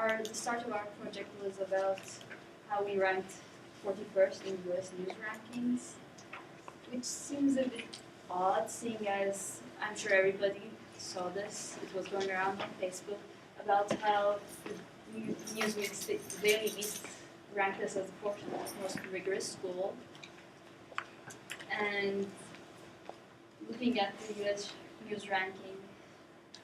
the start of our project was about how we ranked 41st in US news rankings, which seems a bit odd, seeing as I'm sure everybody saw this. It was going around on Facebook about how the Newsweek's Daily Beast ranked us as the fourth most rigorous school. And looking at the US news ranking,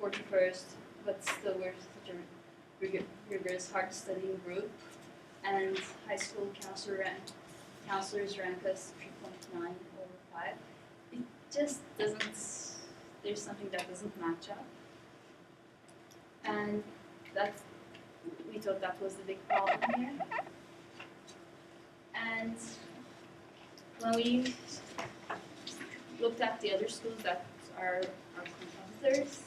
41st, but still we're such a rigorous, hard-studying group. And high school counselors rank us 3.9 over 5. It just doesn't, there's something that doesn't match up. And we thought that was the big problem here. And when we looked at the other schools that are our competitors,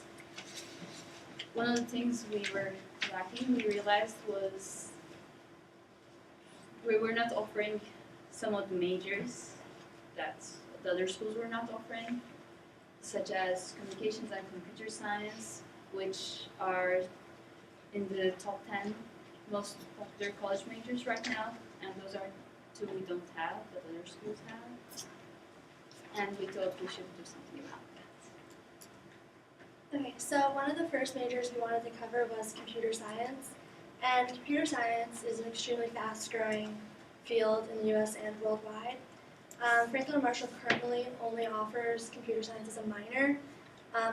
one of the things we were lacking, we realized, was we were not offering some of the majors that the other schools were not offering, such as communications and computer science, which are in the top 10 most popular college majors right now, and those are two we don't have, that other schools have. And we thought we should do something about that. Okay, so one of the first majors we wanted to cover was computer science. And computer science is an extremely fast-growing field in the US and worldwide. Franklin and Marshall currently only offers computer science as a minor,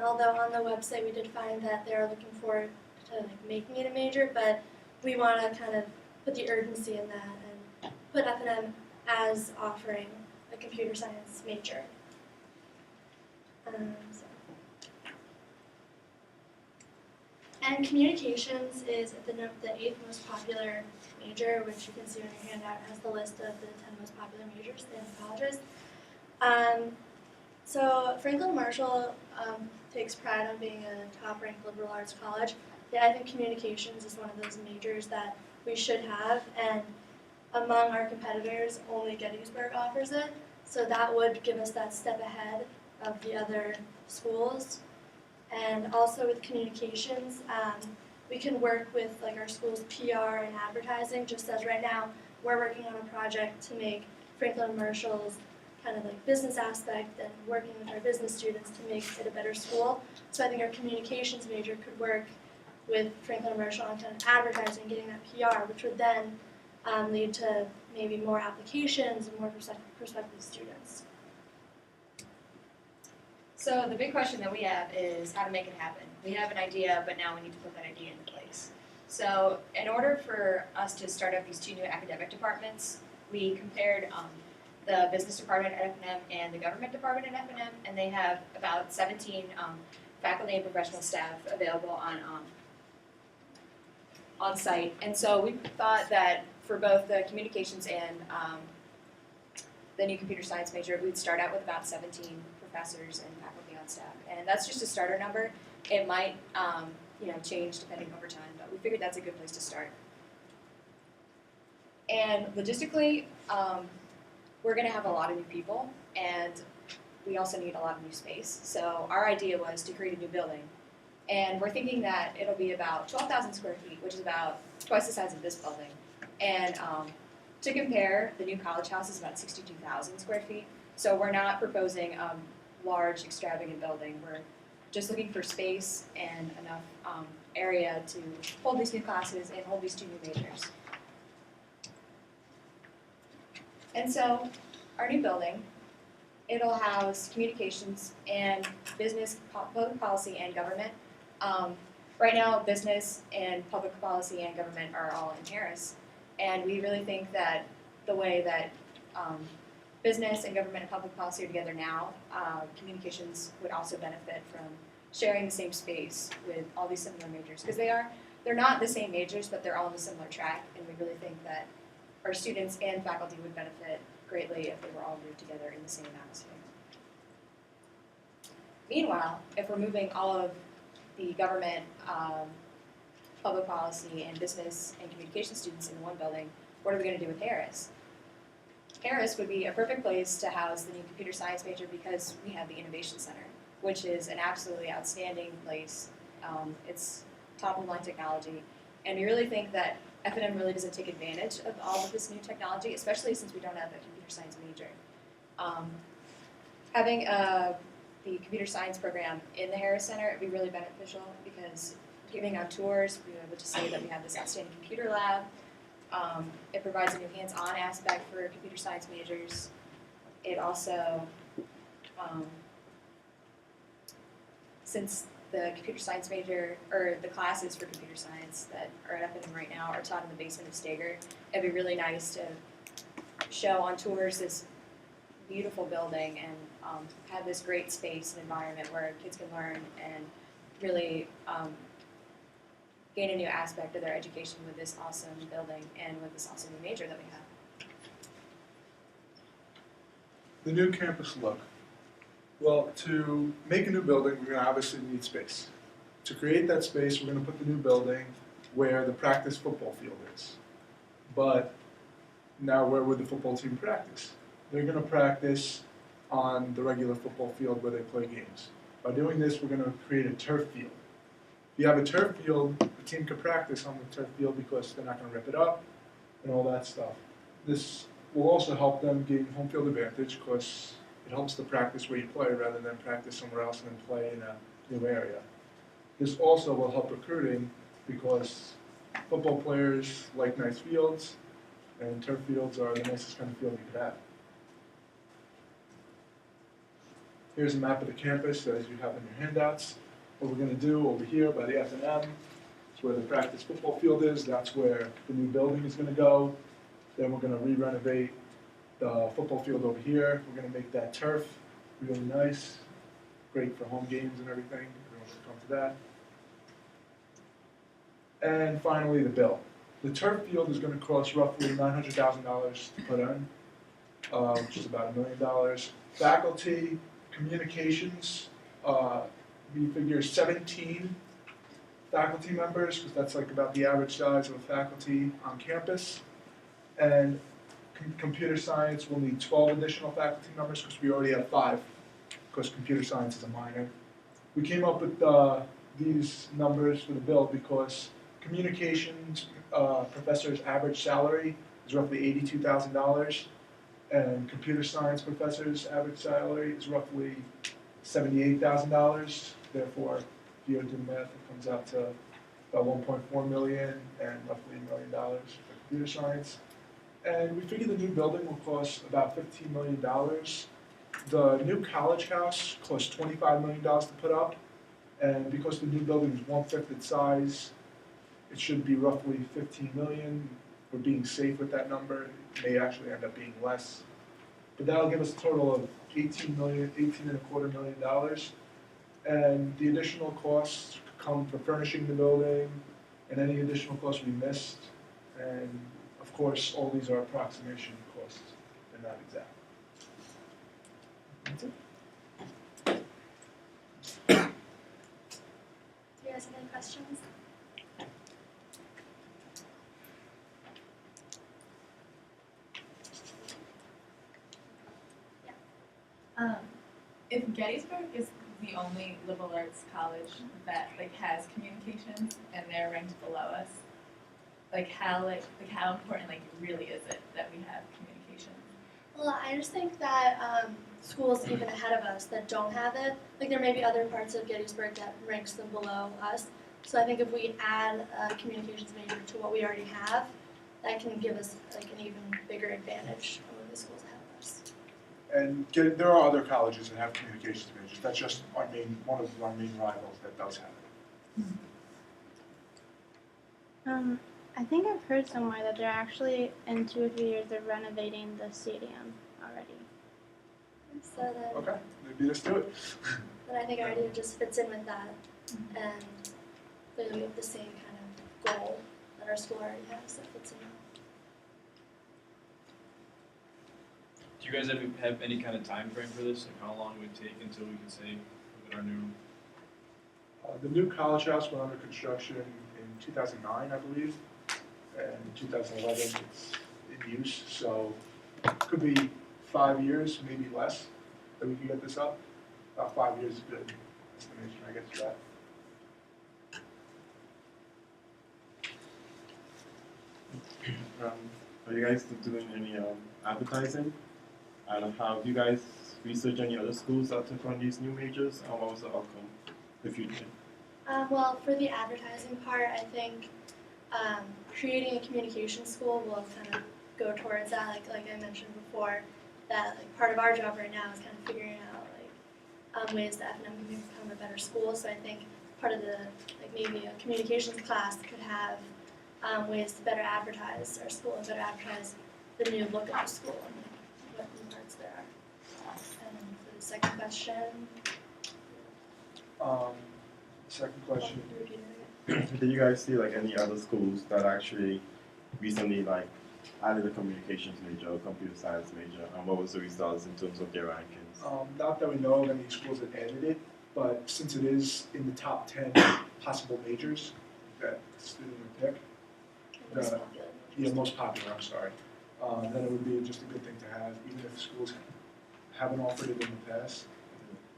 although on the website we did find that they're looking forward to making it a major, but we want to kind of put the urgency in that and put F&M as offering a computer science major. And communications is the 8th most popular major, which you can see on your handout has the list of the 10 most popular majors in colleges. So Franklin Marshall takes pride on being a top-ranked liberal arts college. Yeah, I think communications is one of those majors that we should have, and among our competitors, only Gettysburg offers it. So that would give us that step ahead of the other schools. And also with communications, we can work with like our school's PR and advertising, just as right now we're working on a project to make Franklin Marshall's kind of like business aspect and working with our business students to make it a better school. So I think our communications major could work with Franklin Marshall on kind of advertising, getting that PR, which would then lead to maybe more applications and more prospective students. So the big question that we have is how to make it happen. We have an idea, but now we need to put that idea into place. So in order for us to start up these two new academic departments, we compared the business department at F&M and the government department at F&M, and they have about 17 faculty and professional staff available on site. And so we thought that for both the communications and the new computer science major, we'd start out with about 17 professors and faculty on staff. And that's just a starter number. It might change depending over time, but we figured that's a good place to start. And logistically, we're going to have a lot of new people, and we also need a lot of new space. So our idea was to create a new building. And we're thinking that it'll be about 12,000 square feet, which is about twice the size of this building. And to compare, the new college house is about 62,000 square feet. So we're not proposing a large, extravagant building. We're just looking for space and enough area to hold these new classes and hold these two new majors. And so our new building, it'll house communications and business, public policy, and government. Right now, business and public policy and government are all in Harris. And we really think that the way that business and government and public policy are together now, communications would also benefit from sharing the same space with all these similar majors. Because they're not the same majors, but they're all on the similar track. And we really think that our students and faculty would benefit greatly if they were all moved together in the same atmosphere. Meanwhile, if we're moving all of the government, public policy, and business and communication students in one building, what are we going to do with Harris? Harris would be a perfect place to house the new computer science major because we have the Innovation Center, which is an absolutely outstanding place. It's top-of-the-line technology, And we really think that F&M really doesn't take advantage of all of this new technology, especially since we don't have a computer science major. Having the computer science program in the Harris Center would be really beneficial because giving out tours, we were able to say that we have this outstanding computer lab. It provides a new hands-on aspect for computer science majors. It also, since the computer science major, or the classes for computer science that are at F&M right now are taught in the basement of Stager, it'd be really nice to show on tours this beautiful building and have this great space and environment where kids can learn and really gain a new aspect of their education with this awesome building and with this awesome new major that we have. The new campus look. Well, to make a new building, we're going to obviously need space. To create that space, we're going to put the new building where the practice football field is. But now where would the football team practice? They're going to practice on the regular football field where they play games. By doing this, we're going to create a turf field. If you have a turf field, the team can practice on the turf field because they're not going to rip it up and all that stuff. This will also help them gain home field advantage because it helps to practice where you play rather than practice somewhere else and then play in a new area. This also will help recruiting because football players like nice fields, and turf fields are the nicest kind of field you could have. Here's a map of the campus as you have in your handouts. What we're going to do over here by the F&M is where the practice football field is. That's where the new building is going to go. Then we're going to re-renovate the football field over here. We're going to make that turf really nice, great for home games and everything. Everyone should come to that. And finally, the bill. The turf field is going to cost roughly $900,000 to put in, which is about $1 million. Faculty, communications, we figure 17 faculty members, because that's like about the average size of a faculty on campus. And computer science will need 12 additional faculty members because we already have 5, because computer science is a minor. We came up with these numbers for the bill because communications professor's average salary is roughly $82,000, and computer science professor's average salary is roughly $78,000. Therefore, if you do the math, it comes out to about $1.4 million and roughly $1 million for computer science. And we figure the new building will cost about $15 million. The new college house costs $25 million to put up, and because the new building is 1/5 its size, it should be roughly $15 million. We're being safe with that number. It may actually end up being less. But that'll give us a total of $18.25 million. And the additional costs come for furnishing the building and any additional costs we missed. And of course, all these are approximation costs. They're not exact. That's it. Do you guys have any questions? If Gettysburg is the only liberal arts college that has communications and they're ranked below us, how important really is it that we have communications? Well, I just think that schools even ahead of us that don't have it, there may be other parts of Gettysburg that ranks them below us. So I think if we add a communications major to what we already have, that can give us an even bigger advantage over the schools ahead of us. And there are other colleges that have communications majors. That's just one of our main rivals that does have it. I think I've heard somewhere that they're actually, in 2 or 3 years, they're renovating the stadium already. So then, Okay, maybe let's do it. then I think our idea just fits in with that, and clearly we have the same kind of goal that our school already has that fits in. Do you guys have any kind of time frame for this? How long it would take until we can say look at our new? The new college house went under construction in 2009, I believe, and in 2011 it's in use. So it could be 5 years, maybe less, that we can get this up. About 5 years is a good estimation, I guess, for that. Are you guys doing any advertising? And have you guys researched any other schools that took on these new majors? And what was the outcome, if you did? Well, for the advertising part, I think creating a communication school will kind of go towards that. Like I mentioned before, that like part of our job right now is kind of figuring out like ways that F&M can become a better school. So I think part of the like maybe a communications class could have ways to better advertise our school and better advertise the new look of the school and what new parts there are. And for the second question, Second question. repeat it again. Did you guys see like any other schools that actually recently like added a communications major or computer science major, and what was the results in terms of their rankings? Not that we know of any schools that added it, but since it is in the top 10 possible majors that the student would pick, Most The- popular. yeah, most popular, I'm sorry, then it would be just a good thing to have, even if schools haven't offered it in the past.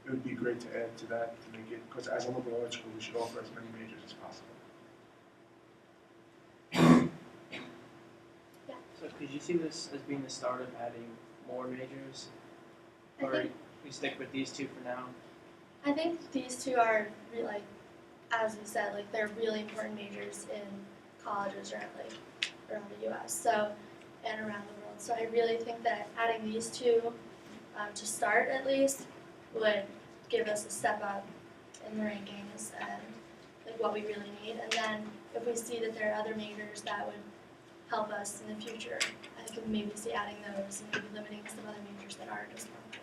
It would be great to add to that to make it, because as a liberal arts school, we should offer as many majors as possible. So could you see this as being the start of adding more majors? I Or think, we stick with these two for now? I think these two are like, as you said, like they're really important majors in colleges around the U.S. So and around the world. So I really think that adding these two to start at least would give us a step up in the rankings and like what we really need. And then if we see that there are other majors that would help us in the future, I could maybe see adding those and maybe limiting some other majors that aren't as popular.